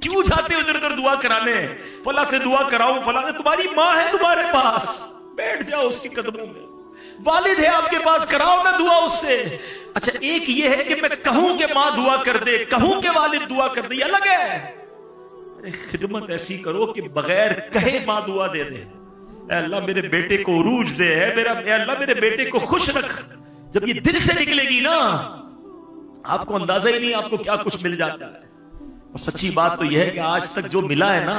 क्यों जाते हो इधर उधर दुआ कराने, फला से दुआ कराऊं, फला से। तुम्हारी माँ है तुम्हारे पास, बैठ जाओ उसके कदमों में। वालिद है आपके पास, कराओ ना दुआ उससे। अच्छा, एक ये है कि मैं कहूं कि माँ दुआ कर दे, कहूं कि वालिद दुआ कर दे, अलग है। अरे खिदमत ऐसी करो कि बगैर कहे माँ दुआ दे दे। अल्लाह मेरे बेटे को उरूज दे, है मेरा अल्लाह मेरे बेटे को खुश रख। जब ये दिल से निकलेगी ना, आपको अंदाजा ही नहीं आपको क्या कुछ मिल जाता है। और सच्ची बात तो यह है कि आज तक जो मिला है ना,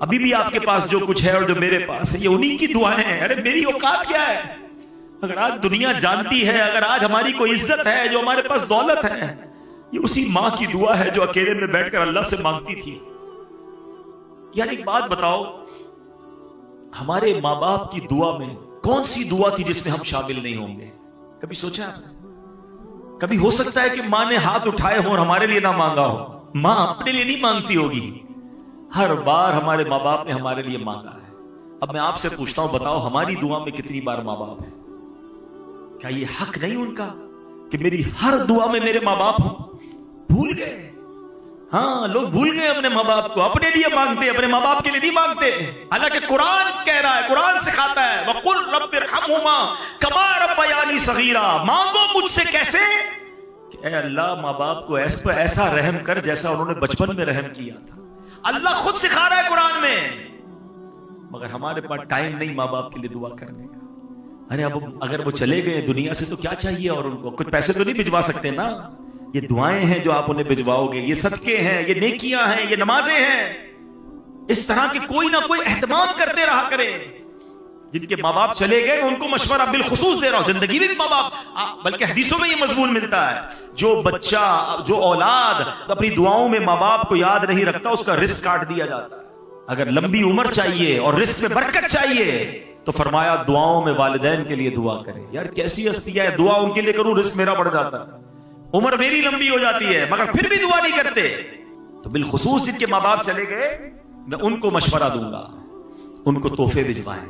अभी भी आपके पास जो कुछ है और जो मेरे पास है, ये उन्हीं की दुआएं हैं। अरे मेरी औकात क्या है? अगर आज दुनिया जानती है, अगर आज हमारी कोई इज्जत है, जो हमारे पास दौलत है, ये उसी माँ की दुआ है जो अकेले में बैठकर अल्लाह से मांगती थी। यार एक बात बताओ, हमारे माँ बाप की दुआ में कौन सी दुआ थी जिसमें हम शामिल नहीं होंगे? कभी सोचा? कभी हो सकता है कि माँ ने हाथ उठाए हो और हमारे लिए ना मांगा हो? माँ अपने लिए नहीं मांगती होगी, हर बार हमारे माँ बाप ने हमारे लिए मांगा है। अब मैं आपसे पूछता हूं, बताओ हमारी दुआ में कितनी बार माँ बाप है? क्या ये हक नहीं उनका कि मेरी हर दुआ में मेरे माँ बाप हो? भूल गए। हाँ, लोग भूल गए अपने माँ बाप को, अपने लिए मांगते, अपने माँ बाप के लिए नहीं मांगते। हालांकि कुरान कह रहा है, कुरान सिखाता है, वकुल रब्बिरहम्हुमा कमा रब्बयानी सगीरा, मांगो मुझसे कैसे? ऐ अल्लाह माँ बाप को ऐसा रहम कर जैसा उन्होंने बचपन में रहम किया था। अल्लाह खुद सिखा रहा है कुरान में। मगर हमारे पास टाइम नहीं माँ बाप के लिए दुआ करने का। अरे अब अगर वो चले गए दुनिया से तो क्या चाहिए, और उनको कुछ पैसे तो नहीं भिजवा सकते ना। ये दुआएं हैं जो आप उन्हें भिजवाओगे, ये सदके हैं, ये नेकियां हैं, ये नमाजें हैं। इस तरह के कोई ना कोई एहतमाम करते रहा करें। जिनके माँ बाप चले गए उनको मशवरा बिलखुसूस दे रहा हूं, जिंदगी में भी माँ बाप, बल्कि हदीसों में ये मजमून मिलता है, जो बच्चा, जो औलाद अपनी दुआओं में माँ बाप को याद नहीं रखता, उसका रिस्क काट दिया जाता है। अगर लंबी उम्र चाहिए और रिस्क में बरकत चाहिए तो फरमाया दुआओं में वालिदैन के लिए दुआ करें। यार कैसी हस्तियां है, दुआ उनके लिए करूं, रिस्क मेरा बढ़ जाता है, उम्र मेरी लंबी हो जाती है, मगर फिर भी दुआ नहीं करते। तो बिलखुसूस जिनके माँ बाप चले गए, मैं उनको मशवरा दूंगा, उनको तोहफे भिजवाएं।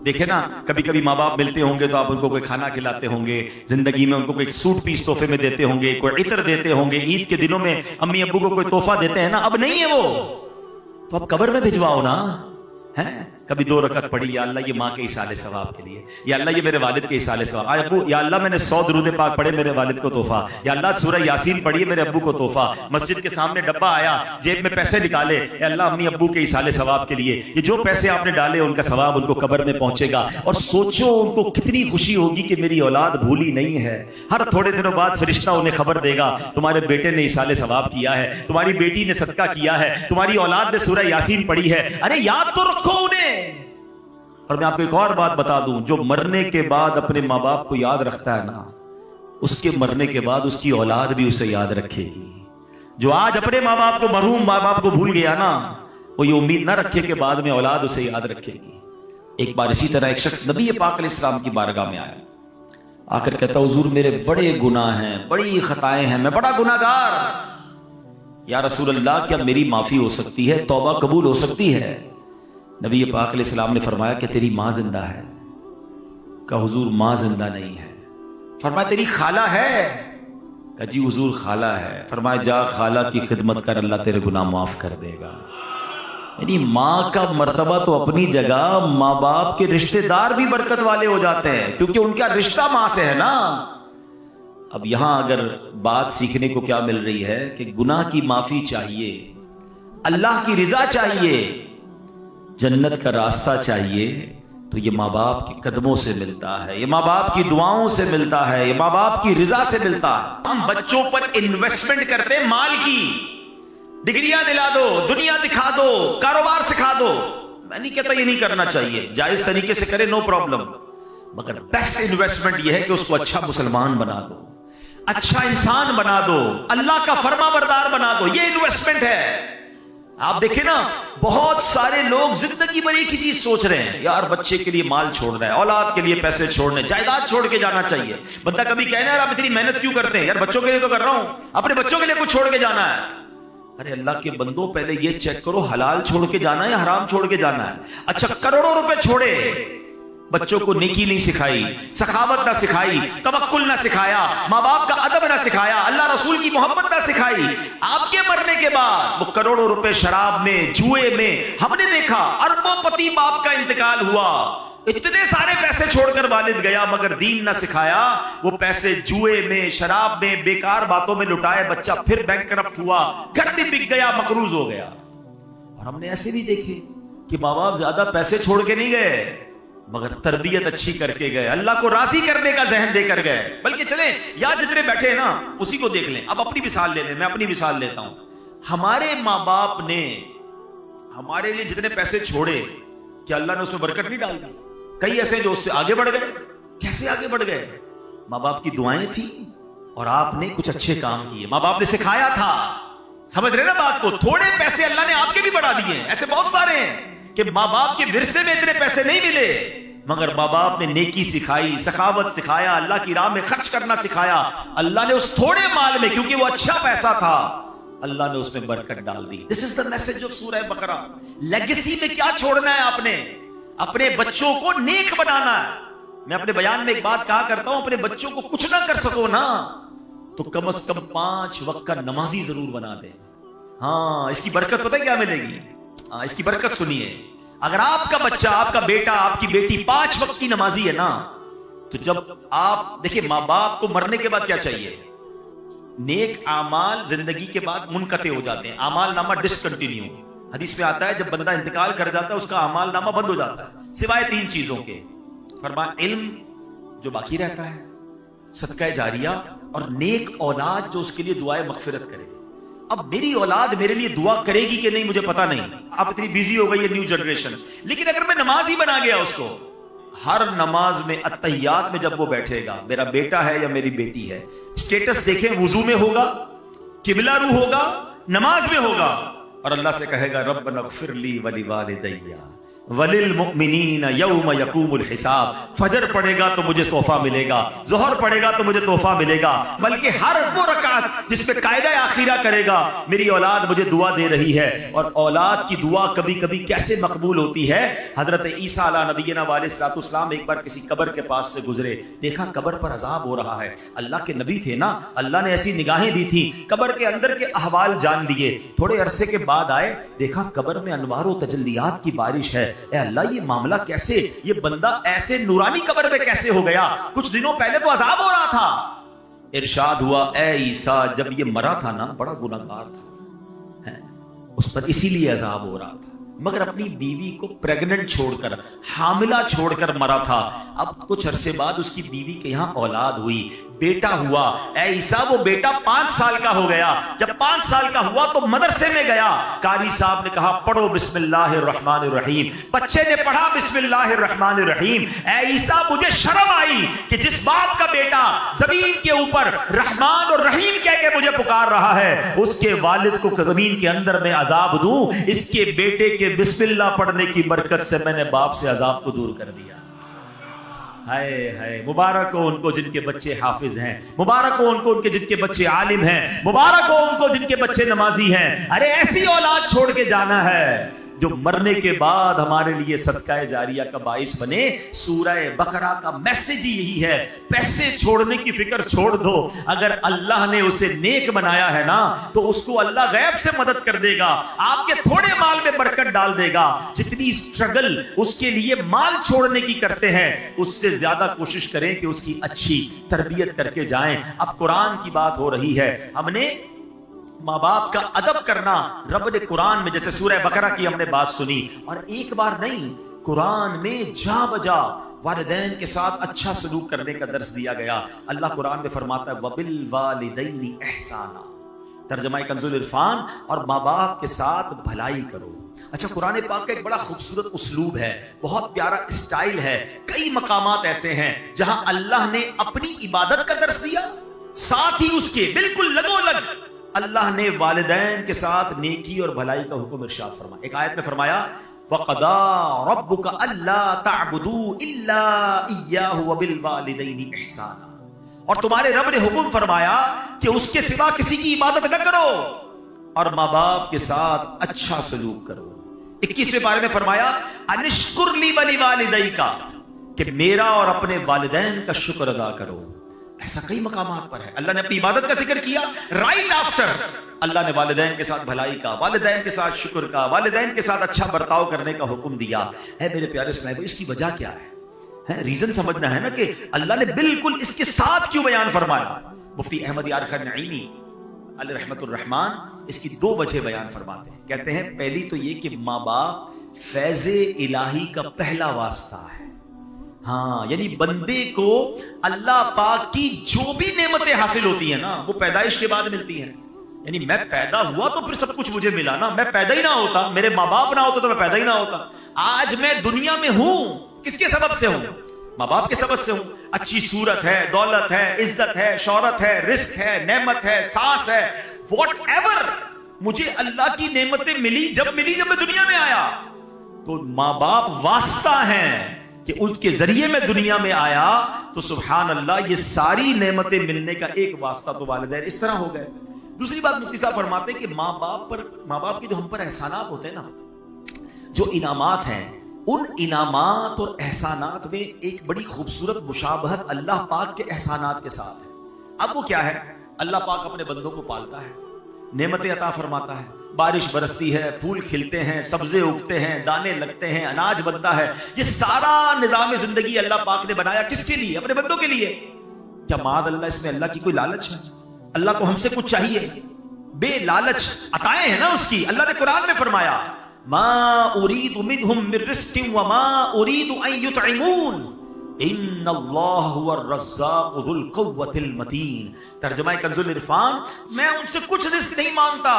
देखे ना, कभी कभी माँ बाप मिलते होंगे तो आप उनको कोई खाना खिलाते होंगे, जिंदगी में उनको कोई सूट पीस तोहफे में देते होंगे, कोई इत्र देते होंगे, ईद के दिनों में अम्मी अब्बू को कोई तोहफा देते हैं ना। अब नहीं है वो, तो अब कब्र में भिजवाओ ना। है कभी 2 रकत पढ़ी, या अल्लाह ये माँ के इसाले सवाब के लिए, या अल्लाह ये मेरे वालिद के इसाले सवाब, आज अब्बू या अल्लाह मैंने 100 दुरूद पाक पढ़े मेरे वालिद को तोहफा, या अल्लाह सूरह यासीन पढ़ी मेरे अब्बू को तोहफा। मस्जिद के सामने डब्बा आया, जेब में पैसे निकाले, या अल्लाह अम्मी अब्बू के इसाले सवाब के लिए, ये जो पैसे आपने डाले उनका सवाब उनको कब्र में पहुंचेगा। और सोचो उनको कितनी खुशी होगी कि मेरी औलाद भूली नहीं है। हर थोड़े दिनों बाद फरिश्ता उन्हें खबर देगा, तुम्हारे बेटे ने इसाले सवाब किया है, तुम्हारी बेटी ने सदका किया है, तुम्हारी औलाद ने सूरह यासीन पढ़ी है। अरे याद तो रखो उन्हें। और मैं आपको एक और बात बता दूं, जो मरने के बाद अपने माँ बाप को याद रखता है ना, उसके मरने के बाद उसकी औलाद भी उसे याद रखेगी। जो आज अपने माँ बाप को, मरहूम माँ बाप को भूल गया ना, वो ये उम्मीद ना रखे कि बाद में औलाद उसे याद रखेगी। एक बार इसी तरह एक शख्स नबी पाक अलैहिस्सलाम की बारगाह में आया, आकर कहता, हुजूर मेरे बड़े गुनाह हैं, बड़ी खताएं हैं, मैं बड़ा गुनाहगार। या रसूल अल्लाह, क्या मेरी माफी हो सकती है, तौबा कबूल हो सकती है? नबी पाक अलैहिस्सलाम ने फरमाया कि तेरी माँ जिंदा है। कहा हुजूर माँ जिंदा नहीं है। फरमाया तेरी खाला है? कहा जी हुजूर खाला है। फरमाया जा खाला की खिदमत कर, अल्लाह तेरे गुनाह माफ कर देगा। यानी माँ का मर्तबा तो अपनी जगह, माँ बाप के रिश्तेदार भी बरकत वाले हो जाते हैं क्योंकि उनका रिश्ता माँ से है ना। अब यहां अगर बात सीखने को क्या मिल रही है कि गुनाह की माफी चाहिए, अल्लाह की रिजा चाहिए, जन्नत का रास्ता चाहिए, तो ये माँ बाप के कदमों से मिलता है, ये माँ बाप की दुआओं से मिलता है, ये माँ बाप की रिजा से मिलता है। हम बच्चों पर इन्वेस्टमेंट करते हैं माल की, डिग्रियां दिला दो, दुनिया दिखा दो, कारोबार सिखा दो। मैं नहीं कहता ये नहीं करना चाहिए, जायज तरीके से करे, नो प्रॉब्लम, मगर बेस्ट इन्वेस्टमेंट ये है कि उसको अच्छा मुसलमान बना दो, अच्छा इंसान बना दो, अल्लाह का फरमाबरदार बना दो। ये इन्वेस्टमेंट है। आप देखें ना, बहुत सारे लोग जिंदगी भर एक ही चीज सोच रहे हैं, यार बच्चे के लिए माल छोड़ना है, औलाद के लिए पैसे छोड़ने, जायदाद छोड़ के जाना चाहिए। बंदा कभी कहना है आप इतनी मेहनत क्यों करते हैं? यार बच्चों के लिए तो कर रहा हूं, अपने बच्चों के लिए कुछ छोड़ के जाना है। अरे अल्लाह के बंदो, पहले ये चेक करो हलाल छोड़ के जाना है या हराम छोड़ के जाना है। अच्छा करोड़ों रुपए छोड़े, बच्चों को नेकी नहीं सिखाई, सखावत ना सिखाई, तवक्कुल ना सिखाया, माँ बाप का अदब ना सिखाया, अल्लाह रसूल की मोहब्बत ना सिखाई, आपके मरने के बाद वो करोड़ों रुपए शराब में, जुए में, हमने देखा अरबों-पति बाप का इंतकाल हुआ, इतने सारे पैसे छोड़कर वालिद गया मगर दीन ना सिखाया, वो पैसे जुए में, शराब में, बेकार बातों में लुटाए, बच्चा फिर बैंकरप्ट हुआ, घर भी बिक गया, मकरूज हो गया। और हमने ऐसे भी देखे कि माँ बाप ज्यादा पैसे छोड़ के नहीं गए मगर तरबियत अच्छी करके गए, अल्लाह को राजी करने का जहन देकर गए। बल्कि चले या जितने बैठे हैं ना उसी को देख लें, अब अपनी मिसाल ले लें, मैं अपनी मिसाल लेता हूं। हमारे माँ बाप ने हमारे लिए जितने पैसे छोड़े क्या अल्लाह ने उसमें बरकत नहीं डाल दी? कई ऐसे जो उससे आगे बढ़ गए। कैसे आगे बढ़ गए? माँ बाप की दुआएं थी और आपने कुछ अच्छे काम किए, माँ बाप ने सिखाया था। समझ रहे ना बात को? थोड़े पैसे अल्लाह ने आपके भी बढ़ा दिए, ऐसे बहुत सारे हैं कि माँ बाप के विरसे में इतने पैसे नहीं मिले मगर माँ बाप ने नेकी सिखाई, सखावत सिखाया, अल्लाह की राह में खर्च करना सिखाया। अल्लाह ने उस थोड़े माल में, क्योंकि वो अच्छा पैसा था, अल्लाह ने उसमें बरकत डाल दी। This is the message of Surah Baqarah. Legacy में क्या छोड़ना है आपने? अपने बच्चों को नेक बनाना है। मैं अपने बयान में एक बात कहा करता हूं, अपने बच्चों को कुछ ना कर सको ना तो कम से कम 5 वक्त का नमाजी जरूर बना दे। हाँ, इसकी बरकत पता है क्या मिलेगी? हाँ, इसकी बरकत सुनिए। अगर आपका बच्चा, आपका बेटा, आपकी बेटी 5 वक्त की नमाजी है ना, तो जब आप देखिए, माँ बाप को मरने के बाद क्या चाहिए? नेक आमाल जिंदगी के बाद मुनकते हो जाते हैं, आमाल नामा डिसकंटिन्यू। हदीस में आता है जब बंदा इंतकाल कर जाता है उसका आमाल नामा बंद हो जाता है सिवाय 3 चीजों के। फरमाया इल्म जो बाकी रहता है, सदका जारिया और नेक औलाद जो उसके लिए दुआए मगफिरत करे। अब मेरी औलाद मेरे लिए दुआ करेगी कि नहीं मुझे पता नहीं, अब इतनी बिजी हो गई है न्यू जनरेशन। लेकिन अगर मैं नमाज ही बना गया उसको, हर नमाज में अत्तहियात में जब वो बैठेगा, मेरा बेटा है या मेरी बेटी है, स्टेटस देखें, वुजू में होगा, किबला रू होगा, नमाज में होगा और अल्लाह से कहेगा रब्बना ग़फ़िरली वली वालिदैया वलिल मुमिनीन यौम यक़ूमुल हिसाब। फजर पढ़ेगा तो मुझे तोहफा मिलेगा, ज़ोहर पढ़ेगा तो मुझे तोहफा मिलेगा, बल्कि हर वो रकात जिसपे कायदा आखिरा करेगा मेरी औलाद मुझे दुआ दे रही है। और औलाद की दुआ कभी कभी कैसे मकबूल होती है? हजरत ईसा अला नबीना वालेहिस्सलाम एक बार किसी कब्र के पास से गुजरे, देखा कब्र पर अजाब हो रहा है। अल्लाह के नबी थे ना, अल्लाह ने ऐसी निगाहें दी थी, कब्र के अंदर के अहवाल जान लिए। थोड़े अरसे के बाद आए, देखा कब्र में अनवार तजल्लियात की बारिश है। ए अल्लाह, ये मामला कैसे? ये बंदा ऐसे नूरानी कब्र में कैसे हो गया? कुछ दिनों पहले तो अजाब हो रहा था। इरशाद हुआ, ए ईसा, जब ये मरा था ना बड़ा गुनहगार था, है उस पर इसीलिए अजाब हो रहा था, मगर अपनी बीवी को प्रेग्नेंट छोड़कर, हामिला छोड़कर मरा था। अब कुछ अरसे बाद उसकी बीवी के यहां औलाद हुई, बेटा हुआ। ऐ ईसा, वो बेटा 5 साल का हो गया। जब 5 साल का हुआ तो मदरसे में गया, कारी साहब ने कहा पढ़ो बिस्मिल्लाहिर्रहमानिर्रहीम। बच्चे ने पढ़ा बिस्मिल्लाहिर्रहमानिर्रहीम। ऐ ईसा, मुझे शर्म आई कि जिस बाप का बेटा जमीन के ऊपर रहमान और रहीम कह के मुझे पुकार रहा है, उसके वालिद को जमीन के अंदर में अजाब दूं। इसके बेटे के बिस्मिल्लाह पढ़ने की बरकत से मैंने बाप से अजाब को दूर कर दिया। हाय हाय, मुबारक हो उनको जिनके बच्चे हाफिज हैं, मुबारक हो उनको उनके जिनके बच्चे आलिम हैं, मुबारक हो उनको जिनके बच्चे नमाजी हैं। अरे ऐसी औलाद छोड़ के जाना है जो मरने के बाद हमारे लिए सदका जारिया का बाइस बने। सूरह बकरा का मैसेज ही यही है, पैसे छोड़ने की फिक्र छोड़ दो। अगर अल्लाह ने उसे नेक बनाया है ना तो उसको अल्लाह गैब से मदद कर देगा, आपके थोड़े माल में बरकत डाल देगा। जितनी स्ट्रगल उसके लिए माल छोड़ने की करते हैं, उससे ज्यादा कोशिश करें कि उसकी अच्छी तरबियत करके जाएं। अब कुरान की बात हो रही है, हमने माँ बाप का अदब करना रब ने कुरान में, जैसे सूरह बकरा की हमने बात सुनी, और एक बार नहीं, कुरान में जा बजा वालिदैन के साथ अच्छा सलूक करने का दर्स दिया गया। अल्लाह कुरान में फरमाता है वबिल वालिदैनि एहसाना, तर्जमा कंजुल इरफान, और माँ बाप के साथ भलाई करो। अच्छा, कुरान पाक का एक बड़ा खूबसूरत उस्लूब है, बहुत प्यारा स्टाइल है। कई मकामात ऐसे हैं जहां अल्लाह ने अपनी इबादत का दर्स दिया, साथ ही उसके बिल्कुल लगोलग अल्लाह ने वालिदैन के साथ नेकी और भलाई का हुक्म इरशाद फरमाया। एक आयत में फरमाया वक़दा रब्बुका अल्ला तअबुदू इल्ला इय्याहु व बिल वालिदैनि इहसाना, और तुम्हारे रब ने हुक्म फरमाया कि उसके सिवा किसी की इबादत न करो और माँ बाप के साथ अच्छा सलूक करो। 21वें पारे में फरमाया अनिश्कुर ली वली वालिदैका, कि मेरा और अपने वालिदैन का शुक्र अदा करो। ऐसा कई मकामात पर है। अल्लाह ने अपनी इबादत का जिक्र किया, राइट आफ्टर अल्लाह ने वालिदैन के साथ भलाई का, वालिदैन के साथ शुक्र का, वालिदैन के साथ अच्छा बर्ताव करने का हुक्म दिया है। मेरे प्यारे स्नेह, इसकी वजह क्या है? रीजन समझना है ना कि अल्लाह ने बिल्कुल इसके साथ क्यों बयान फरमाया। मुफ्ती अहमद यार खान नईमी अलैहि रहमतुर रहमान इसकी दो वजह बयान फरमाते हैं। कहते हैं पहली तो ये कि माँ बाप फैज़े इलाही का पहला वास्ता है। हाँ, यानी बंदे को अल्लाह पाक की जो भी नेमतें हासिल होती है ना, वो पैदाइश के बाद मिलती है। यानी मैं पैदा हुआ तो फिर सब कुछ मुझे मिला ना। मैं पैदा ही ना होता, मेरे माँ बाप ना होते तो मैं पैदा ही ना होता। आज मैं दुनिया में हूं, किसके सबब से हूं? माँ बाप के सबब से हूं। अच्छी सूरत है, दौलत है, इज्जत है, शौहरत है, रिस्क है, नेमत है, सांस है, व्हाटएवर मुझे अल्लाह की नेमतें मिली जब मैं दुनिया में आया। तो माँ बाप वास्ता है कि उसके जरिए मैं दुनिया में आया। तो सुभान अल्लाह, ये सारी नेमतें मिलने का एक वास्ता तो वालिदैन इस तरह हो गए। दूसरी बात मुफ्ती साहब फरमाते हैं कि माँ बाप के जो हम पर एहसानात होते हैं ना, जो इनामात हैं, उन इनामात और एहसानात में एक बड़ी खूबसूरत मुशाबहत अल्लाह पाक के एहसानात के साथ है। अब वो क्या है? अल्लाह पाक अपने बंदों को पालता है, नेमतें अता फरमाता है, बारिश बरसती है, फूल खिलते हैं, सब्जे उगते हैं, दाने लगते हैं, अनाज बनता है। ये सारा निजाम जिंदगी अल्लाह पाक ने बनाया किसके लिए? अपने बंदों के लिए। क्या माद अल्लाह इसमें अल्लाह की कोई लालच है? अल्लाह को हमसे कुछ चाहिए? बेलालच अताएं है ना उसकी। अल्लाह ने कुरान में फरमाया, मा उरीदु मिनहुम मिर रिज़्क़िन व मा उरीदु अन युतइमून इन्नल्लाह हुवर रज़्ज़ाक़ु ज़ुल क़ुव्वतिल मतीन। तर्जुमा कंज़ुल इरफान, मैं उनसे कुछ रिस्क नहीं मांगता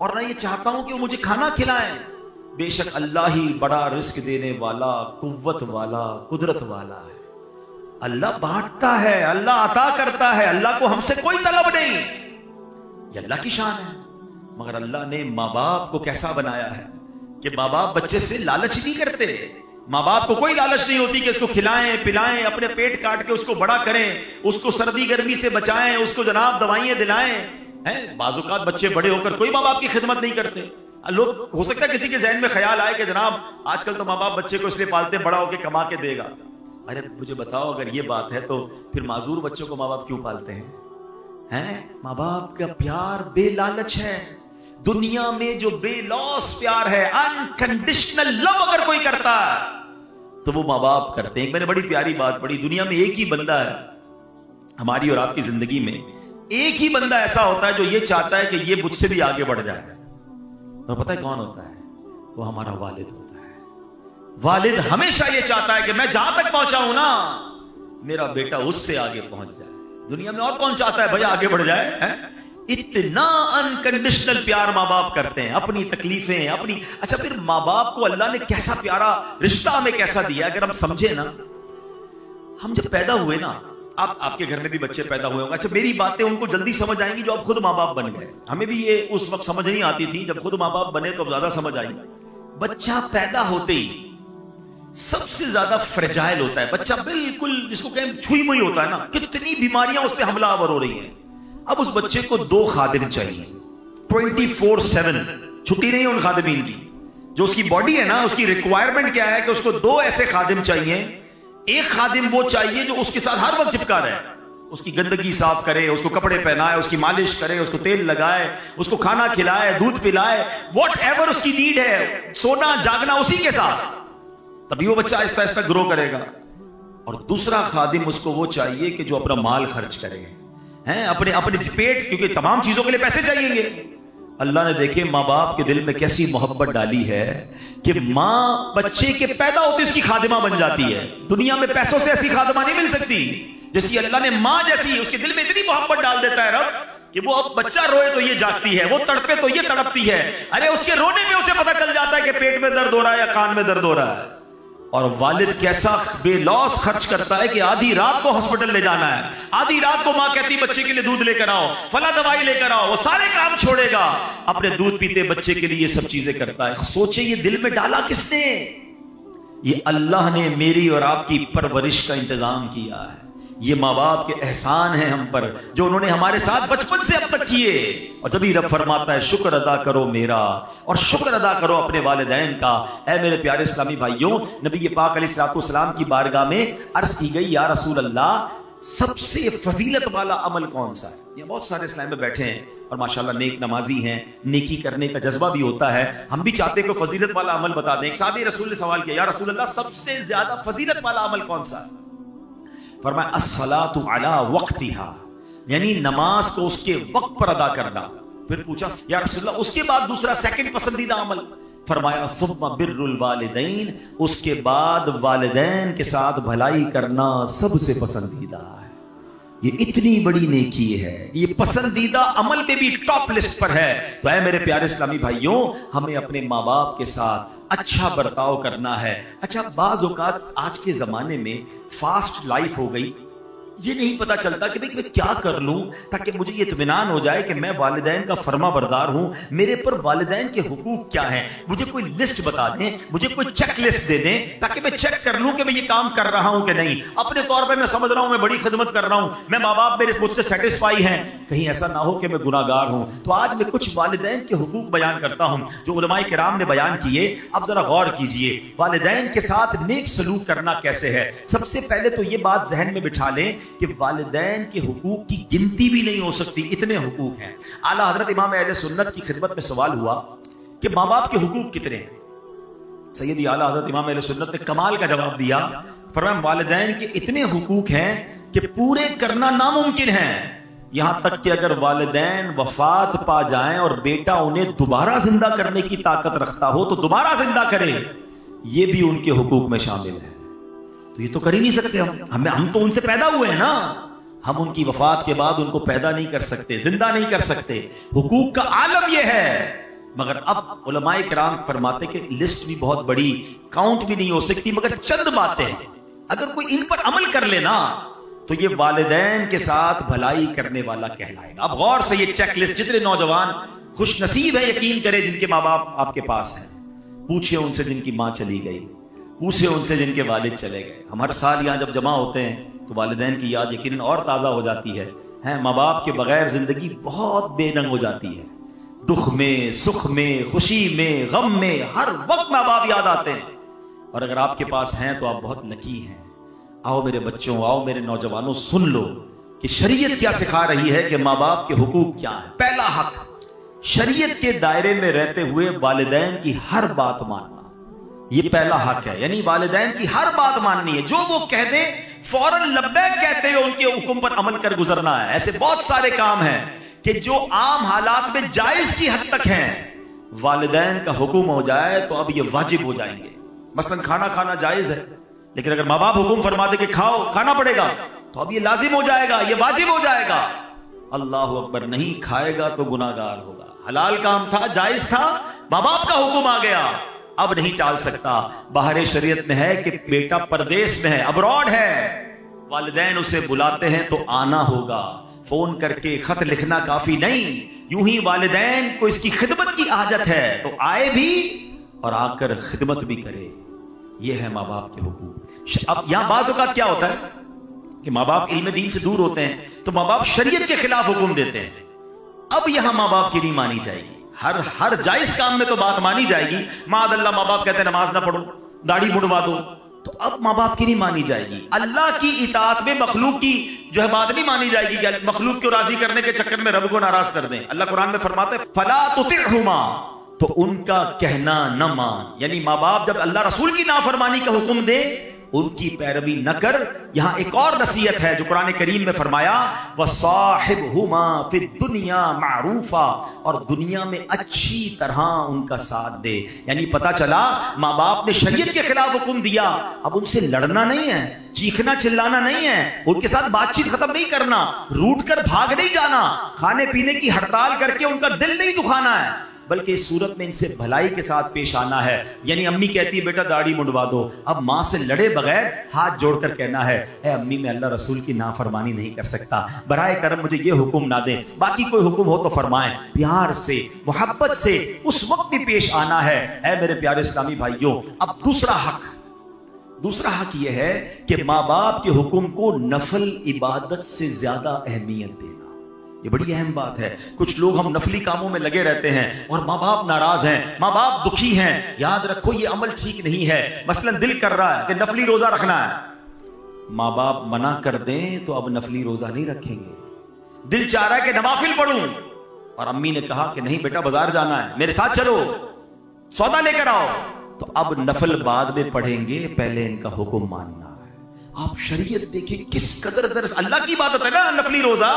और ना ये चाहता हूं कि वो मुझे खाना खिलाएं। बेशक अल्लाह ही बड़ा रिस्क देने वाला, कुव्वत वाला, कुदरत वाला है। अल्लाह बांटता है, अल्लाह अता करता है, अल्लाह को हमसे कोई तलब नहीं। ये अल्लाह की शान है। मगर अल्लाह ने माँ बाप को कैसा बनाया है कि माँ बाप बच्चे से लालच नहीं करते। माँ बाप को कोई लालच नहीं होती कि इसको खिलाएं पिलाएं, अपने पेट काट के उसको बड़ा करें, उसको सर्दी गर्मी से बचाएं, उसको जनाब दवाइयां दिलाएं। हैं, बाज़-औक़ात बच्चे बड़े होकर कोई माँ बाप की खिदमत नहीं करते। लोग, हो सकता है किसी के ज़हन में ख्याल आए कि जनाब आजकल तो माँ बाप बच्चे को इसलिए पालते बड़ा होकर कमा के देगा। अरे मुझे बताओ, अगर ये बात है तो फिर माजूर बच्चों को माँ बाप क्यों पालते हैं? माँ बाप का प्यार बेलालच है। दुनिया में जो बेलॉस प्यार है, अनकंडीशनल लव अगर कोई करता है तो वो माँ बाप करते हैं। मैंने बड़ी प्यारी बात पढ़ी, दुनिया में एक ही बंदा है, हमारी और आपकी जिंदगी में एक ही बंदा ऐसा होता है जो ये चाहता है कि ये मुझसे भी आगे बढ़ जाए। और पता है कौन होता है? वो हमारा वालिद होता है। वालिद हमेशा ये चाहता है कि मैं जहां तक पहुंचा हूं ना, मेरा बेटा उससे आगे पहुंच जाए। दुनिया में और कौन चाहता है भैया आगे बढ़ जाए? है? इतना अनकंडीशनल प्यार माँ बाप करते हैं, अपनी तकलीफें अपनी। अच्छा, फिर माँ बाप को अल्लाह ने कैसा प्यारा रिश्ता हमें कैसा दिया, अगर हम समझे ना। हम जब पैदा हुए ना, आपके घर में भी बच्चे पैदा हुए होंगे। अच्छा, मेरी बातें उनको जल्दी समझ आएंगी जो अब खुद माँ बाप बन गए। हमें भी ये उस वक्त समझ नहीं आती थी, जब खुद माँ बाप बने तो ज्यादा समझ आई। बच्चा पैदा होते ही सबसे ज्यादा फ्रेजाइल होता है बच्चा, बिल्कुल जिसको कहें छुई मुई होता है ना। कितनी बीमारियां उस पर हमलावर हो रही हैं। अब उस बच्चे को 2 खादिम चाहिए 24/7, छुट्टी नहीं है उन खादिमीन की। जो उसकी बॉडी है ना, उसकी रिक्वायरमेंट क्या है कि उसको 2 ऐसे खादिम चाहिए। एक खादिम वो चाहिए जो उसके साथ हर वक्त चिपका रहे, उसकी गंदगी साफ करे, उसको कपड़े पहनाए, उसकी मालिश करे, उसको तेल लगाए, उसको खाना खिलाए, दूध पिलाए, व्हाटएवर उसकी नीड है, सोना जागना उसी के साथ। तभी वो बच्चा आहिस्ता आहिस्ता ग्रो करेगा। और दूसरा खादिम उसको वो चाहिए कि जो अपना माल खर्च करे, हैं, अपने पेट, क्योंकि तमाम चीजों के लिए पैसे चाहिएंगे। अल्लाह ने देखे माँ बाप के दिल में कैसी मोहब्बत डाली है कि माँ बच्चे के पैदा होते उसकी खादिमा बन जाती है। दुनिया में पैसों से ऐसी खादिमा नहीं मिल सकती जैसी अल्लाह ने माँ जैसी, उसके दिल में इतनी मोहब्बत डाल देता है रब कि वो अब बच्चा रोए तो ये जागती है, वो तड़पे तो ये तड़पती है। अरे उसके रोने में उसे पता चल जाता है कि पेट में दर्द हो रहा है या कान में दर्द हो रहा है। और वालिद कैसा बेलौस खर्च करता है कि आधी रात को हॉस्पिटल ले जाना है, आधी रात को मां कहती बच्चे के लिए दूध लेकर आओ, फला दवाई लेकर आओ, वो सारे काम छोड़ेगा, अपने दूध पीते बच्चे के लिए ये सब चीजें करता है। सोचे ये दिल में डाला किसने? ये अल्लाह ने मेरी और आपकी परवरिश का इंतजाम किया है। ये माँ बाप के एहसान हैं हम पर, जो उन्होंने हमारे साथ बचपन से अब तक किए। और जब ही रब फरमाता है शुक्र अदा करो मेरा और शुक्र अदा करो अपने वालिदैन का। ऐ मेरे प्यारे इस्लामी भाइयों, नबी पाक अलैहिस्सलाम की बारगाह में अर्ज की गई, या रसूल अल्लाह, सबसे फजीलत वाला अमल कौन सा है? ये बहुत सारे इस्लाम में बैठे हैं और माशाल्लाह नेक नमाजी हैं, नेकी करने का जज्बा भी होता है। हम भी चाहते हैं कि फजीलत वाला अमल बता दें। एक साहबी रसूल ने सवाल किया, या रसूल अल्लाह, सबसे ज्यादा फजीलत वाला अमल कौन सा है? फरमाया अस्सलातु अला वक्तिहा, यानी नमाज को उसके वक्त पर अदा करना। फिर पूछा, या रसूल अल्लाह, उसके बाद दूसरा सेकंड पसंदीदा अमल? फरमाया सुम्मा बिर्रुल वालिदैन, उसके बाद वालिदैन के साथ भलाई करना सबसे पसंदीदा है। ये इतनी बड़ी नेकी है, ये पसंदीदा अमल में भी टॉप लिस्ट पर है। तो ऐ मेरे प्यारे इस्लामी भाइयों, हमें अपने माँ बाप के साथ अच्छा बर्ताव करना है। अच्छा, बाज़ औक़ात आज के जमाने में फास्ट लाइफ हो गई, ये नहीं पता चलता कि भाई मैं क्या कर लूं ताकि मुझे ये इत्मीनान हो जाए कि मैं वालिदैन का फर्मा बरदार हूं। मेरे पर वालिदैन के हुकूक क्या हैं, मुझे कोई लिस्ट बता दें, मुझे कोई चेक लिस्ट दे दें ताकि मैं चेक कर लूं कि मैं ये काम कर रहा हूं कि नहीं। अपने तौर पर मैं समझ रहा हूं मैं बड़ी खिदमत कर रहा हूं, मैं माँ बाप मेरे मुझसे सेटिस्फाई हैं, कहीं ऐसा ना हो कि मैं गुनाहगार हूं। तो आज मैं कुछ वालिदैन के हुकूक बयान करता हूं जो उलमाए किराम ने बयान किए। अब जरा गौर कीजिए, वालिदैन के साथ नेक सलूक करना कैसे है। सबसे पहले तो ये बात जहन में बिठा लें कि वालिदैन के हुकूक की गिनती भी नहीं हो सकती, इतने हुकूक हैं। आला हजरत इमाम अहले सुन्नत की खिदमत में सवाल हुआ कि माँ बाप के हुकूक कितने हैं। सैयदी आला हजरत इमाम अहले सुन्नत ने कमाल का जवाब दिया। फरमाया वालिदैन के इतने हुकूक हैं कि पूरे करना नामुमकिन है। यहां तक कि अगर वालिदैन वफात पा जाएं और बेटा उन्हें दोबारा जिंदा करने की ताकत रखता हो तो दोबारा जिंदा करे, ये भी उनके हुकूक में शामिल है। तो ये तो कर ही नहीं सकते हम तो उनसे पैदा हुए हैं ना, हम उनकी वफात के बाद उनको पैदा नहीं कर सकते, जिंदा नहीं कर सकते। हुकूक का आलम यह है। मगर अब उलमाए किराम फरमाते कि लिस्ट भी बहुत बड़ी, काउंट भी नहीं हो सकती, मगर चंद बातें अगर कोई इन पर अमल कर लेना तो ये वालिदैन के साथ भलाई करने वाला कहलाएगा। अब गौर से ये चेक लिस्ट, जितने नौजवान खुश नसीब है यकीन करें जिनके माँ बाप आपके पास हैं, पूछिए उनसे जिनकी माँ चली गई, पूछिए उनसे जिनके वालिद चले गए। हम हर साल यहाँ जब जमा होते हैं तो वालिदैन की याद यकीनन और ताज़ा हो जाती है। माँ बाप के बगैर जिंदगी बहुत बेरंग हो जाती है। दुख में, सुख में, खुशी में, गम में, हर वक्त माँ बाप याद आते हैं। और अगर आपके पास हैं तो आप बहुत लकी हैं। आओ मेरे बच्चों, आओ मेरे नौजवानों, सुन लो कि शरीयत क्या सिखा रही है कि माँ बाप के हुकूक क्या है। पहला हक, शरीयत के दायरे में रहते हुए वालिदैन की हर बात मानना, ये पहला हक है। यानी वालिदैन की हर बात माननी है, जो वो कह दे फौरन लब्बैक कहते हुए उनके हुक्म पर अमल कर गुजरना है। ऐसे बहुत सारे काम हैं कि जो आम हालात में जायज की हद तक हैं, वालिदैन का हुक्म हो जाए तो अब ये वाजिब हो जाएंगे। मसलन खाना खाना जायज है, लेकिन अगर माँ बाप हुक्म फरमा दे कि खाओ, खाना पड़ेगा, तो अब ये लाजिम हो जाएगा, ये वाजिब हो जाएगा। अल्लाह अकबर, नहीं खाएगा तो गुनाहगार होगा। हलाल काम था, जायज था, माँ बाप का हुक्म आ गया, अब नहीं टाल सकता। बाहर शरीयत में है कि बेटा परदेश में है, अब्रॉड है, वालिदैन उसे बुलाते हैं तो आना होगा। फोन करके खत लिखना काफी नहीं, यूं ही वालिदैन को इसकी खिदमत की आदत है तो आए भी और आकर खिदमत भी करे। यह है माँ बाप के हुकूक। अब यहां बाज़ औक़ात क्या होता है कि माँ बाप इल्म दीन से दूर होते हैं तो माँ बाप शरीयत के खिलाफ हुक्म देते हैं। अब यहां माँ बाप की नहीं मानी जाएगी। हर जायज काम में तो बात मानी जाएगी। मादअल्लाह माँ बाप कहते हैं नमाज ना पढ़ो, दाढ़ी मुड़वा दो, तो अब माँ बाप की नहीं मानी जाएगी। अल्लाह की इताअत में मखलूक की जो है बात नहीं मानी जाएगी कि मखलूक को राजी करने के चक्कर में रब को नाराज कर दें। अल्लाह कुरान में फरमाते हैं फला तुतिअहुमा, तो उनका कहना न मान। यानी माँ बाप जब अल्लाह रसूल की नाफरमानी का हुक्म दे उनकी पैरवी न कर। यहां एक और नसीहत है जो कुरान करीम में फरमाया वसाहिबहुमा फिद दुनिया मारूफा, और दुनिया में अच्छी तरह उनका साथ दे। यानी पता चला माँ बाप ने शरीयत के खिलाफ हुक्म दिया, अब उनसे लड़ना नहीं है, चीखना चिल्लाना नहीं है, उनके साथ बातचीत खत्म नहीं करना, रूठ कर भाग नहीं जाना, खाने पीने की हड़ताल करके उनका दिल नहीं दुखाना है, बल्कि इस सूरत में इनसे भलाई के साथ पेश आना है। यानी अम्मी कहती है बेटा दाढ़ी मुंडवा दो, अब माँ से लड़े बगैर हाथ जोड़कर कहना है ए अम्मी मैं अल्लाह रसूल की नाफरमानी नहीं कर सकता, बराए करम मुझे ये हुक्म ना दे, बाकी कोई हुक्म हो तो फरमाएं। प्यार से मोहब्बत से उस वक्त भी पेश आना है। ए मेरे प्यारे इस्लामी भाइयों, अब दूसरा हक दूसरा हक यह है कि माँ बाप के हुक्म को नफल इबादत से ज्यादा अहमियत देना। ये बड़ी अहम बात है। कुछ लोग हम नफली कामों में लगे रहते हैं और माँ बाप नाराज हैं, माँ बाप दुखी हैं। याद रखो ये अमल ठीक नहीं है। मसलन दिल कर रहा है कि नफली रोजा रखना है, माँ बाप मना कर दें तो अब नफली रोजा नहीं रखेंगे। दिल चाह रहा है कि नवाफिल पढ़ूं और अम्मी ने कहा कि नहीं बेटा बाजार जाना है, मेरे साथ चलो, सौदा लेकर आओ, तो अब नफल बाद में पढ़ेंगे, पहले इनका हुक्म मानना है। आप शरीयत देखिए किस कदर दर्स। अल्लाह की इबादत है ना नफली रोजा,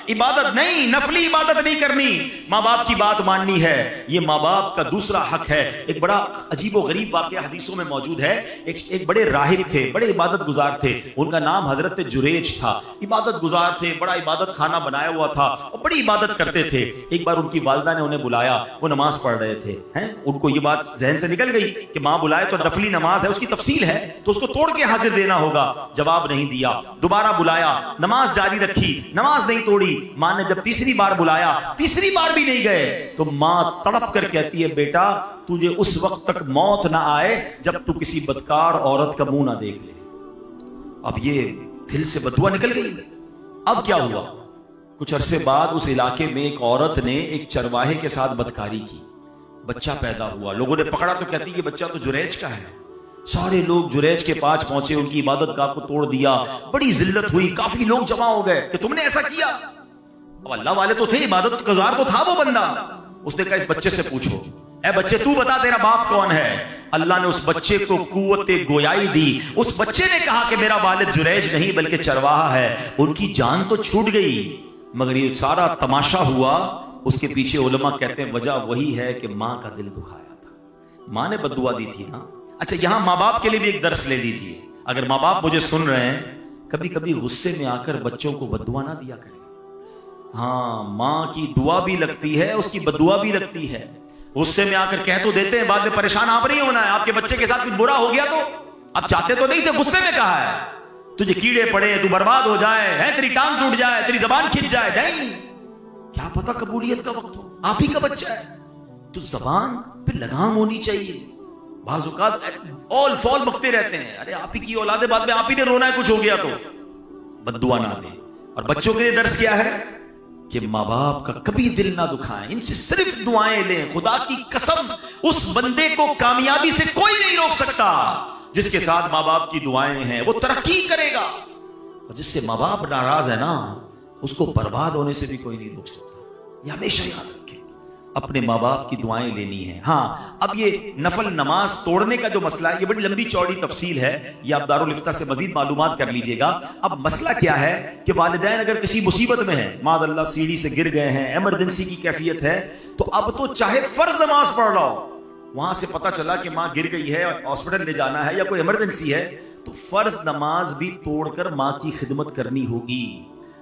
इबादत नहीं, नफली इबादत नहीं करनी, माँ बाप की बात माननी है। ये माँ बाप का दूसरा हक है। एक बड़ा अजीबो गरीब वाकया हदीसों में मौजूद है। एक बड़े राहिब थे, बड़े इबादत गुजार थे, उनका नाम हजरत जुरेज था। इबादत गुजार थे, बड़ा इबादत खाना बनाया हुआ था और बड़ी इबादत करते थे। एक बार उनकी वालिदा ने उन्हें बुलाया, वो नमाज पढ़ रहे थे हैं। उनको ये बात जहन से निकल गई कि माँ बुलाए तो नफली नमाज है, उसकी तफसील है तो उसको तोड़ के हाजिर देना होगा। जवाब नहीं दिया, दोबारा बुलाया, नमाज जारी रखी, नमाज नहीं तोड़ी। मां ने जब तीसरी बार बुलाया, तीसरी बार भी नहीं गए, तो मां तड़प कर कहती है बेटा तुझे उस वक्त तक मौत ना आए जब तू किसी बदकार औरत का मुंह ना देख ले। अब ये दिल से बदुआ निकल गई। अब क्या हुआ, कुछ अरसे बाद उस इलाके में एक औरत ने एक चरवाहे के साथ बदकारी की, बच्चा पैदा हुआ। लोगों ने पकड़ा तो कहती है बच्चा तो जुरैज का है। सारे लोग जुरैज के पास पहुंचे, उनकी इबादत गाह को तोड़ दिया, बड़ी जिल्लत हुई, काफी लोग जमा हो गए कि तुमने ऐसा किया। अब अल्लाह वाले तो थे, इबादत गुजार तो था वो बंदा। उसने कहा इस बच्चे से पूछो, ए बच्चे तू बता तेरा बाप कौन है। अल्लाह ने उस बच्चे को कुव्वते गोयाई दी। उस बच्चे ने कहा कि मेरा वालिद जुरैज नहीं बल्कि चरवाहा है। उनकी जान तो छूट गई, मगर ये सारा तमाशा हुआ, उसके पीछे उलमा कहते हैं वजह वही है कि मां का दिल दुखाया था, मां ने बद्दुआ दी थी ना। अच्छा, यहां मां बाप के लिए भी एक दर्स ले लीजिए। अगर मां बाप मुझे सुन रहे हैं, कभी कभी गुस्से में आकर बच्चों को बद्दुआ ना दिया करें। हाँ, मां की दुआ भी लगती है, उसकी बद्दुआ भी लगती है। गुस्से में आकर कह तो देते हैं, बाद में परेशान आप नहीं होना है। आपके बच्चे के साथ कुछ बुरा हो गया तो आप चाहते तो नहीं थे, गुस्से में कहा है तुझे कीड़े पड़े, तू बर्बाद हो जाए, है तेरी टांग टूट जाए, तेरी जबान खिंच जाए। नहीं, क्या पता कबूलियत का वक्त हो, आप ही का बच्चा है, तो जबान पे लगाम होनी चाहिए। बाज़ औक़ात ऑल फॉल बकते रहते हैं, अरे आप ही की औलादे, बाद में आप ही ने रोना है कुछ हो गया तो। बद्दुआ ना दे। और बच्चों के लिए दर्स क्या है कि माँ बाप का कभी दिल ना दुखाएं, इनसे सिर्फ दुआएं लें। खुदा की कसम, उस बंदे को कामयाबी से कोई नहीं रोक सकता जिसके साथ माँ बाप की दुआएं हैं। वो तरक्की करेगा, और जिससे माँ बाप नाराज है ना, उसको बर्बाद होने से भी कोई नहीं रोक सकता। ये हमेशा याद रखें, अपने माँ बाप की दुआएं लेनी है। हाँ, अब ये नफल नमाज तोड़ने का जो मसला है, ये बड़ी लंबी चौड़ी तफसील है, ये आप दारुल इफ्ता से मजीद मालूमात कर लीजिएगा। अब मसला क्या है कि वालिदैन अगर किसी मुसीबत में है, मादअल्लाह सीढ़ी से गिर गए हैं, इमरजेंसी की कैफियत है, तो अब तो चाहे फर्ज नमाज पढ़ रहा हो, वहां से पता चला कि माँ गिर गई है, हॉस्पिटल ले जाना है या कोई इमरजेंसी है, तो फर्ज नमाज भी तोड़कर माँ की खिदमत करनी होगी।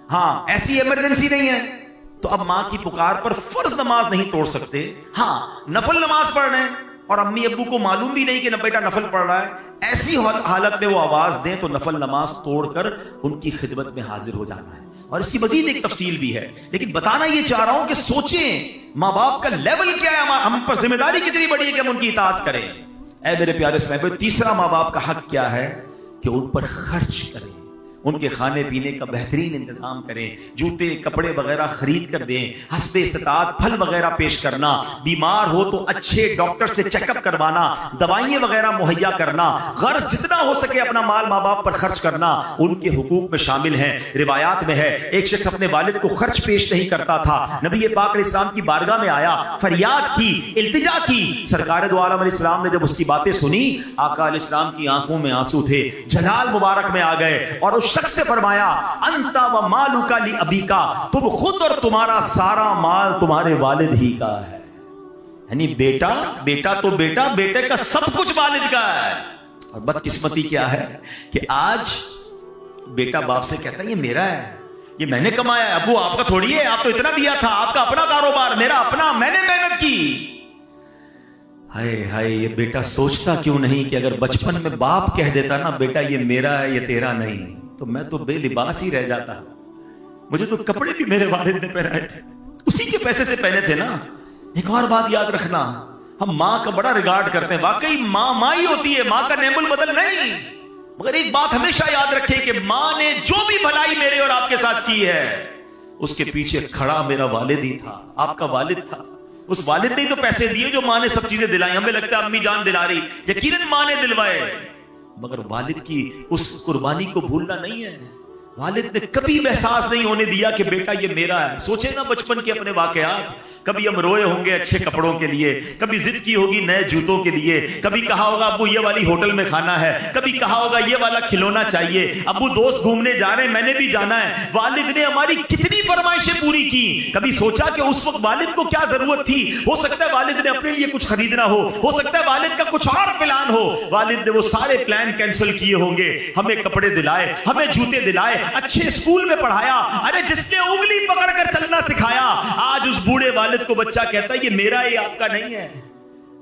हाँ, ऐसी इमरजेंसी नहीं है तो अब मां की पुकार पर फर्ज नमाज नहीं तोड़ सकते। हाँ, नफल नमाज पढ़ रहे हैं और अम्मी अब्बू को मालूम भी नहीं कि न बेटा नफल पढ़ रहा है, ऐसी हालत में वो आवाज दें तो नफल नमाज तोड़कर उनकी खिदमत में हाजिर हो जाना है। और इसकी मजीद एक तफसील भी है, लेकिन बताना ये चाह रहा हूं कि सोचें माँ बाप का लेवल क्या है, हम पर जिम्मेदारी कितनी बड़ी है कि हम उनकी इताअत करें। ऐ मेरे प्यारे साहब, तीसरा माँ बाप का हक क्या है कि उन पर खर्च करें, उनके खाने पीने का बेहतरीन इंतजाम करें, जूते कपड़े वगैरह खरीद कर दें, हस्बे इस्तिताअत फल वगैरह पेश करना, बीमार हो तो अच्छे डॉक्टर से चेकअप करवाना, दवाइयां वगैरह मुहैया करना, गर्ज जितना हो सके अपना माल माँ बाप पर खर्च करना उनके हुकूक में शामिल है। रिवायात में है एक शख्स अपने वालिद को खर्च पेश नहीं करता था, नबी पाक अलैहिस्सलाम की बारगाह में आया, फरियाद की, इल्तिजा की। सरकार दो आलम अलैहिस्सलाम ने जब उसकी बातें सुनी, आका अलैहिस्सलाम की आंखों में आंसू थे, जलाल मुबारक में आ गए और शख्स से फरमाया, अंता व मालुका ली अबीका, तुम खुद और तुम्हारा सारा माल तुम्हारे वालिद ही का है। यानी बेटा बेटा तो बेटा, बेटे का सब कुछ वालिद का है। और बदकिस्मती क्या है कि आज बेटा बाप से कहता है ये मेरा है, ये मैंने कमाया है, अब्बू आपका थोड़ी है, आप तो इतना दिया था, आपका अपना कारोबार, मेरा अपना, मैंने मेहनत की। हाय हाय, ये बेटा सोचता क्यों नहीं कि अगर बचपन में बाप कह देता ना बेटा ये मेरा है ये तेरा नहीं, तो मैं तो बेलिबास ही रह जाता, मुझे तो कपड़े भी मेरे वालिद ने पहनाए थे, उसी के पैसे से पहने थे ना। एक और बात याद रखना, हम माँ का बड़ा रिगार्ड करते हैं, वाकई माँ माँ ही होती है, माँ का नेमुल बदल नहीं। मगर एक बात हमेशा याद रखें कि मां ने जो भी भलाई मेरे और आपके साथ की है, उसके पीछे खड़ा मेरा वालिद ही था, आपका वालिद था। उस वालिद ने तो पैसे दिए जो मां ने सब चीजें दिलाई। हमें लगता है अम्मी जान दिला रही, यकीनन मां ने दिलवाए, मगर वालिद की उस कुर्बानी को भूलना नहीं है। वालिद ने कभी एहसास नहीं होने दिया कि बेटा ये मेरा है। सोचे ना बचपन के अपने वाकयात, कभी हम रोए होंगे अच्छे कपड़ों के लिए, कभी जिद की होगी नए जूतों के लिए, कभी कहा होगा अब्बू ये वाली होटल में खाना है, कभी कहा होगा ये वाला खिलौना चाहिए, अब्बू दोस्त घूमने जा रहे हैं मैंने भी जाना है। वालिद ने हमारी कितनी फरमाइशें पूरी की। कभी सोचा कि उस वक्त वालिद को क्या जरूरत थी? हो सकता है वालिद ने अपने लिए कुछ खरीदना हो सकता है वालिद का कुछ और प्लान हो। वालिद ने वो सारे प्लान कैंसिल किए होंगे, हमें कपड़े दिलाए, हमें जूते दिलाए, अच्छे स्कूल में पढ़ाया। अरे जिसने उंगली पकड़कर चलना सिखाया, आज उस बूढ़े वालिद को बच्चा कहता है ये मेरा है, आपका नहीं है।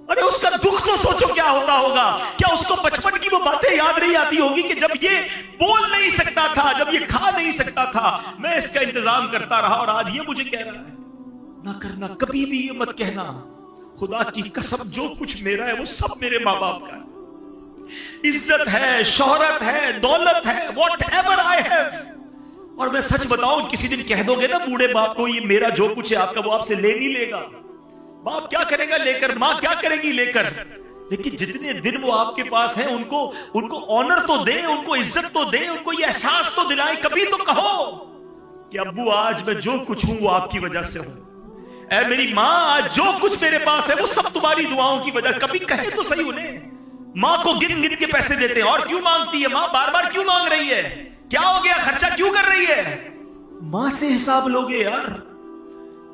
अरे उसका दुख तो सोचो क्या होता होगा। क्या उसको बचपन की वो बातें याद नहीं आती होगी कि जब ये बोल नहीं सकता था, जब ये खा नहीं सकता था, मैं इसका इंतजाम करता रहा और आज ये मुझे कह रहा है। ना करना, कभी भी ये मत कहना, खुदा की कसम जो कुछ मेरा है वो सब मेरे माँ बाप का है। इज्जत है, शोहरत है, दौलत है, व्हाटएवर आई हैव। और मैं सच बताऊं, किसी दिन कह दोगे ना बूढ़े बाप को ये मेरा जो कुछ है आपका, वो आपसे ले नहीं लेगा। बाप क्या करेगा लेकर, मां क्या करेगी लेकर, लेकिन जितने दिन वो आपके पास हैं उनको ऑनर तो दें, उनको इज्जत तो दें, उनको ये एहसास तो दिलाएं। कभी तो कहो कि अब्बू आज मैं जो कुछ हूं वो आपकी वजह से हूं। ऐ मेरी मां, आज जो कुछ मेरे पास है वो सब तुम्हारी दुआओं की वजह। कभी कहे तो सही उन्हें। मां को गिन गिन के पैसे देते हैं, और क्यों मांगती है मां, बार बार क्यों मांग रही है, क्या हो गया, खर्चा क्यों कर रही है? मां से हिसाब लोगे यार।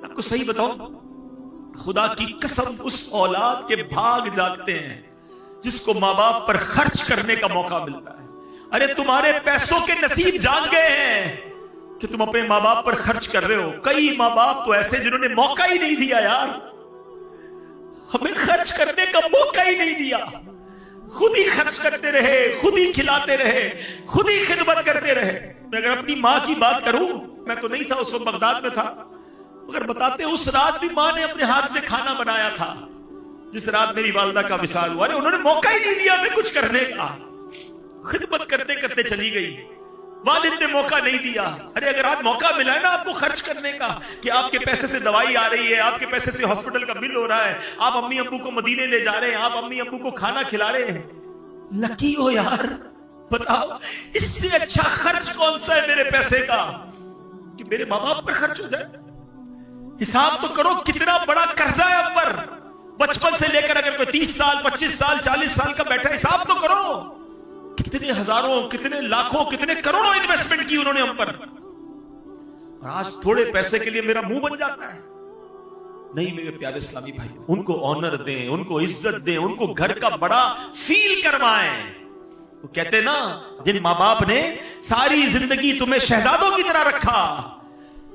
आपको सही बताओ, खुदा की कसम उस औलाद के भाग जागते हैं जिसको मां बाप पर खर्च करने का मौका मिलता है। अरे तुम्हारे पैसों के नसीब जाग गए हैं कि तुम अपने मां बाप पर खर्च कर रहे हो। कई मां बाप तो ऐसे जिन्होंने मौका ही नहीं दिया यार, हमें खर्च करने का मौका ही नहीं दिया। खुद ही खर्च करते रहे, खुद ही खिलाते रहे, खुद ही खिदमत करते रहे। मैं अगर अपनी मां की बात करूं, मैं तो नहीं था उस वक्त, बगदाद में था, मगर बताते उस रात भी मां ने अपने हाथ से खाना बनाया था जिस रात मेरी वालिदा का विसाल हुआ। अरे उन्होंने मौका ही नहीं दिया हमें कुछ करने का, खिदमत करते करते चली गई। वालिद ने मौका नहीं दिया। अरे अगर आज मौका मिला है ना आपको खर्च करने का, कि आपके पैसे से दवाई आ रही है, आपके पैसे से हॉस्पिटल का बिल हो रहा है, आप अम्मी अब्बू को मदीने ले जा रहे हैं, आप अम्मी अब्बू को खाना खिला रहे हैं, लकी हो यार। बताओ इससे अच्छा खर्च कौन सा है मेरे पैसे का कि मेरे माँ बाप पर खर्च हो जाए। हिसाब तो करो कितना बड़ा कर्जा है अब पर, बचपन से लेकर अगर कोई 30 साल 25 साल 40 साल का बैठा, हिसाब तो करो कितने हजारों, कितने लाखों, कितने करोड़ों इन्वेस्टमेंट की उन्होंने हम पर। और आज थोड़े पैसे के लिए मेरा मुंह बन जाता है। नहीं मेरे प्यारे इस्लामी भाई, उनको ऑनर दें, उनको इज्जत दें, उनको घर का बड़ा फील करवाएं। वो कहते ना, जिन माँ बाप ने सारी जिंदगी तुम्हें शहजादों की तरह रखा,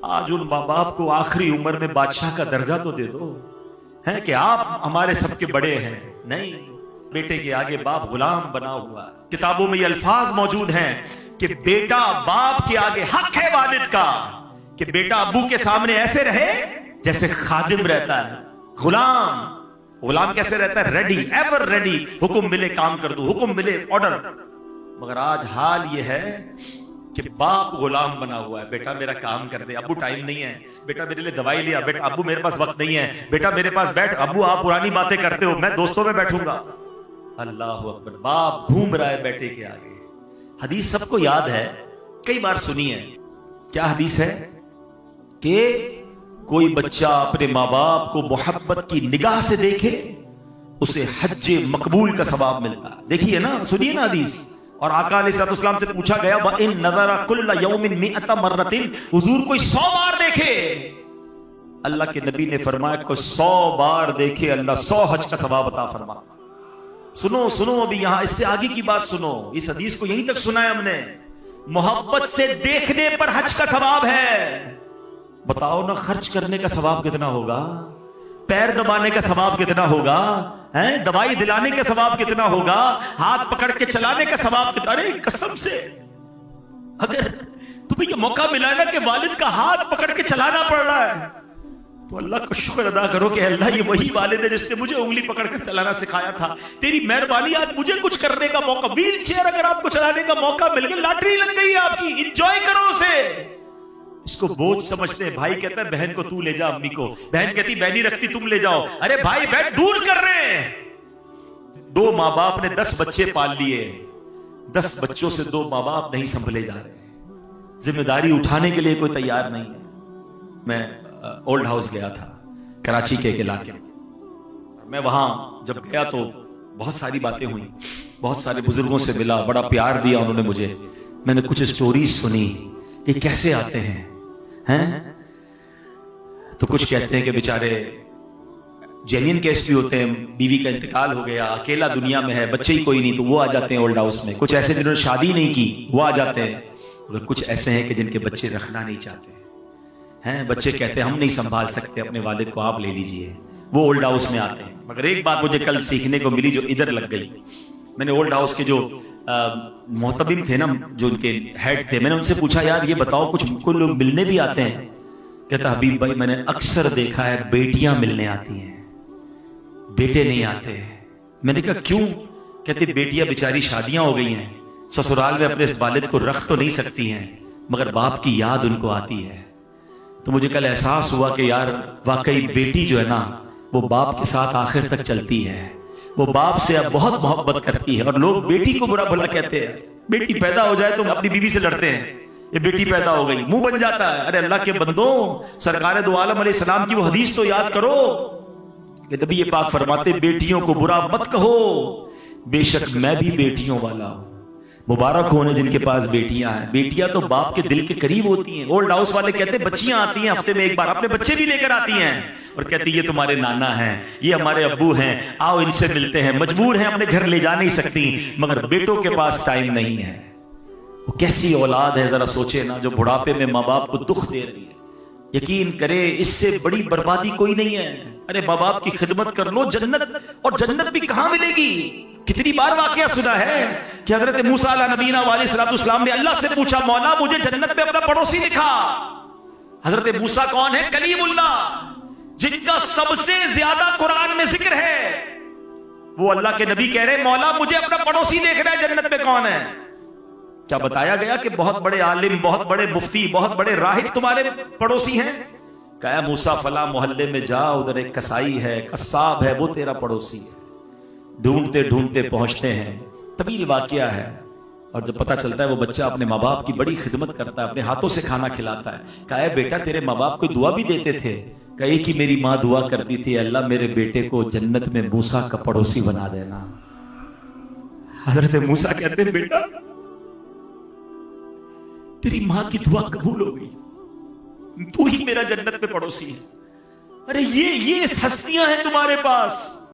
आज उन माँ बाप को आखिरी उम्र में बादशाह का दर्जा तो दे दो, है कि आप हमारे सबके बड़े हैं। नहीं, बेटे के आगे बाप गुलाम बना हुआ। किताबों में ये अल्फाज मौजूद हैं कि बेटा बाप के आगे हक है वालिद का कि बेटा अब्बू के सामने ऐसे रहे जैसे खादिम रहता है, गुलाम कैसे रहता है, रेडी, एवर रेडी, हुक्म मिले काम कर दो, हुक्म मिले ऑर्डर। मगर आज हाल ये है कि बाप गुलाम बना हुआ है। बेटा मेरा काम कर दे, अब्बू टाइम नहीं है, बेटा मेरे लिए दवाई लिया, बेटा अब्बू मेरे पास वक्त नहीं है, बेटा मेरे पास बैठ, अब्बू आप पुरानी बातें करते हो, मैं दोस्तों में बैठूंगा। अल्लाह अकबर, बाप घूम रहा है बेटे के आगे। हदीस सबको याद है, कई बार सुनी है। क्या हदीस है कि कोई बच्चा अपने माँ बाप को मोहब्बत की निगाह से देखे, उसे हज्जे मकबूल का सवाब मिलता है। देखिए ना, सुनिए ना हदीस। और आका अलैहिस्सलाम से पूछा गया, व इन नज़रा कुल्ला यौमिन मिअता मर्रतिन, हुजूर कोई 100 बार देखे, अल्लाह के नबी ने फरमाया कोई 100 बार देखे, अल्लाह 100 हज का सवाब अता फरमा। सुनो सुनो, अभी यहां इससे आगे की बात सुनो। इस हदीस को यहीं तक सुना है हमने। मोहब्बत से देखने पर हज का सवाब है। बताओ ना, खर्च करने का सवाब कितना होगा, पैर दबाने का सवाब कितना होगा, हैं, दवाई दिलाने का सवाब कितना होगा, हाथ पकड़ के चलाने का सवाब कितना। अरे कसम से, अगर तुम्हें ये मौका मिला है ना कि वालिद का हाथ पकड़ के चलाना पड़ रहा है, तो अल्लाह का शुक्र अदा करो कि अल्लाह ये वही वालिद है जिसने मुझे उंगली पकड़कर चलाना सिखाया था। तेरी मेहरबानी आज मुझे कुछ करने का मौका, व्हील चेयर अगर आपको चलाने का मौका मिल गया, लॉटरी लग गई है आपकी, एंजॉय करो उसे। इसको बोझ समझते हैं। भाई कहता है बहन को तू ले जा अम्मी को, बहन कहती मैं नहीं रखती तुम ले जाओ। अरे भाई बैठ, दूर कर रहे हैं। 2 माँ बाप ने 10 बच्चे पाल लिए, 10 बच्चों से 2 माँ बाप नहीं संभले जा रहे, जिम्मेदारी उठाने के लिए कोई तैयार नहीं है। मैं ओल्ड हाउस गया था कराची के एक इलाके में। मैं वहां जब गया तो बहुत सारी बातें हुई, बहुत सारे बुजुर्गों से मिला, बड़ा प्यार दिया उन्होंने मुझे। मैंने कुछ स्टोरीज सुनी कि कैसे आते हैं। तो कुछ कहते हैं कि बेचारे जेन्युइन केस भी होते हैं, बीवी का इंतकाल हो गया, अकेला दुनिया में है, बच्चे ही कोई नहीं, तो वो आ जाते हैं ओल्ड हाउस में। कुछ ऐसे जिन्होंने शादी नहीं की वो आ जाते हैं, और कुछ ऐसे हैं कि जिनके बच्चे रखना नहीं चाहते हैं। बच्चे कहते हैं हम नहीं संभाल सकते अपने वालिद को, आप ले लीजिए, वो ओल्ड हाउस में आते हैं। मगर एक बात मुझे कल सीखने को मिली जो इधर लग गई। मैंने ओल्ड हाउस के जो मोहतबिम थे ना, जो उनके हेड थे, मैंने उनसे पूछा यार ये बताओ कुछ लोग मिलने भी आते हैं? कहता हबीब भाई मैंने अक्सर देखा है बेटियां मिलने आती हैं, बेटे नहीं आते। मैंने कहा क्यों? कहते बेटियां बेचारी शादियां हो गई हैं, ससुराल में अपने वालिद को रख तो नहीं सकती हैं, मगर बाप की याद उनको आती है। तो मुझे कल एहसास हुआ कि यार वाकई बेटी जो है ना वो बाप के साथ आखिर तक चलती है, वो बाप से अब बहुत मोहब्बत करती है। और लोग बेटी को बुरा भला कहते हैं, बेटी पैदा हो जाए तो अपनी बीवी से लड़ते हैं, ये बेटी पैदा हो गई, मुंह बन जाता है। अरे अल्लाह के बंदों, सरकार दो आलम अलैहिस्सलाम की वो हदीस तो याद करो कि नबी ये पाक फरमाते बेटियों को बुरा मत कहो, बेशक मैं भी बेटियों वाला हूं। मुबारक होने जिनके पास बेटियां हैं। बेटियां तो बाप के दिल के करीब होती हैं। ओल्ड हाउस वाले कहते हैं बच्चियां आती हैं हफ्ते में एक बार, अपने बच्चे भी लेकर आती हैं और कहती ये तुम्हारे नाना हैं, ये हमारे अब्बू हैं, आओ इनसे मिलते हैं। मजबूर हैं, अपने घर ले जा नहीं सकती, मगर बेटों के पास टाइम नहीं है। वो कैसी औलाद है जरा सोचे ना, जो बुढ़ापे में माँ बाप को दुख दे रही है। यकीन करे इससे बड़ी बर्बादी कोई नहीं है। अरे माँ बाप की खिदमत कर लो, जन्नत, और जन्नत भी कहां मिलेगी? कितनी बार वाकया सुना है कि हजरत मूसा अला नबीना वालेकुम ने अल्लाह से पूछा मौला मुझे जन्नत में अपना पड़ोसी दिखा। हजरत मूसा कौन है? कलीमुल्लाह, जिनका सबसे ज्यादा कुरान में जिक्र है। वो अल्लाह के नबी कह रहे मौला मुझे अपना पड़ोसी देखना है, जन्नत में कौन है? क्या बताया गया कि बहुत बड़े आलिम, बहुत बड़े मुफ्ती, बहुत बड़े राहिब तुम्हारे पड़ोसी हैं? कहा मूसा फला मोहल्ले में जा, उधर एक कसाई है, कस्साब है, वो तेरा पड़ोसी है। ढूंढते ढूंढते पहुंचते हैं, तवील वाकया है। और जब पता चलता है वो बच्चा अपने माँ बाप की बड़ी खिदमत करता है, अपने हाथों से खाना खिलाता है। कहा बेटा तेरे माँ बाप को दुआ भी देते थे? कहे कि मेरी माँ दुआ करती थी अल्लाह मेरे बेटे को जन्नत में मूसा का पड़ोसी बना देना। हजरत मूसा कहते हैं बेटा तेरी माँ की दुआ कबूल हो गई, तू ही मेरा जन्नत में पड़ोसी है। अरे ये हस्तियां हैं तुम्हारे पास,